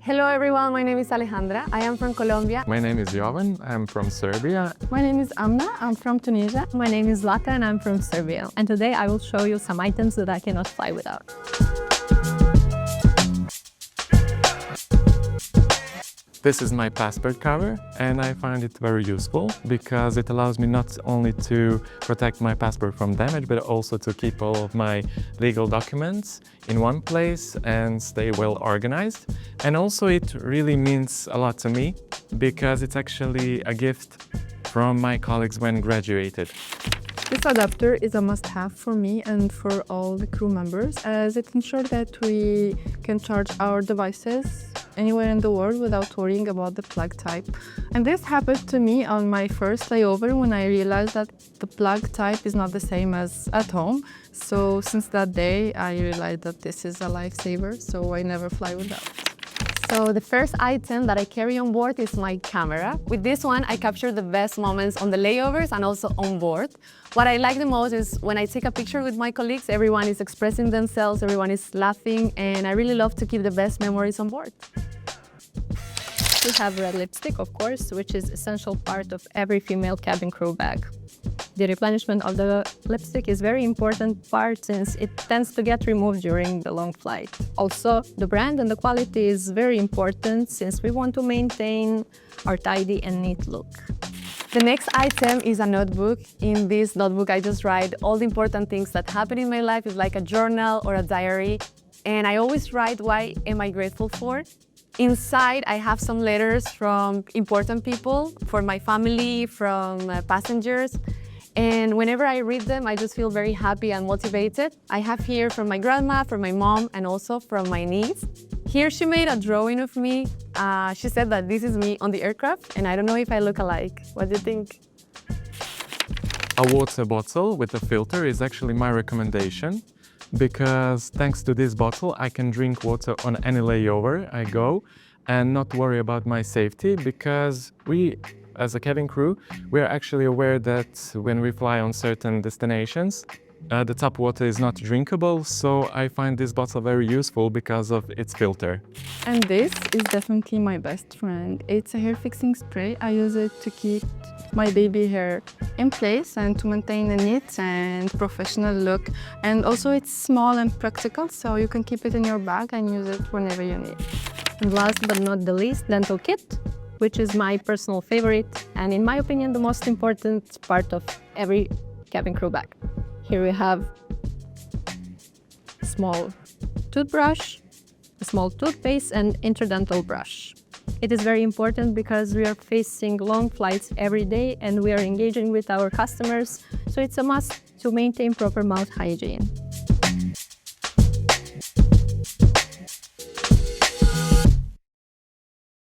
Hello everyone, my name is Alejandra. I am from Colombia. My name is Jovan, I'm from Serbia. My name is Amna, I'm from Tunisia. My name is Zlata and I'm from Serbia. And today I will show you some items that I cannot fly without. This is my passport cover and I find it very useful because it allows me not only to protect my passport from damage but also to keep all of my legal documents in one place and stay well organized. And also it really means a lot to me because it's actually a gift from my colleagues when graduated. This adapter is a must-have for me and for all the crew members, as it ensures that we can charge our devices anywhere in the world without worrying about the plug type. And this happened to me on my first layover when I realized that the plug type is not the same as at home. So since that day, I realized that this is a lifesaver, so I never fly without. So the first item that I carry on board is my camera. With this one, I capture the best moments on the layovers and also on board. What I like the most is when I take a picture with my colleagues, everyone is expressing themselves, everyone is laughing, and I really love to keep the best memories on board. We have red lipstick, of course, which is essential part of every female cabin crew bag. The replenishment of the lipstick is very important part since it tends to get removed during the long flight. Also, the brand and the quality is very important since we want to maintain our tidy and neat look. The next item is a notebook. In this notebook, I just write all the important things that happen in my life. It's like a journal or a diary. And I always write what am I grateful for. Inside, I have some letters from important people, for my family, from passengers. And whenever I read them, I just feel very happy and motivated. I have here from my grandma, from my mom, and also from my niece. Here she made a drawing of me. She said that this is me on the aircraft, and I don't know if I look alike. What do you think? A water bottle with a filter is actually my recommendation because thanks to this bottle, I can drink water on any layover I go and not worry about my safety because we, as a cabin crew, we are actually aware that when we fly on certain destinations, the tap water is not drinkable, so I find this bottle very useful because of its filter. And this is definitely my best friend. It's a hair fixing spray. I use it to keep my baby hair in place and to maintain a neat and professional look. And also it's small and practical, so you can keep it in your bag and use it whenever you need. And last but not the least, dental kit, which is my personal favorite and in my opinion the most important part of every cabin crew bag. Here we have a small toothbrush, a small toothpaste and interdental brush. It is very important because we are facing long flights every day and we are engaging with our customers, so it's a must to maintain proper mouth hygiene.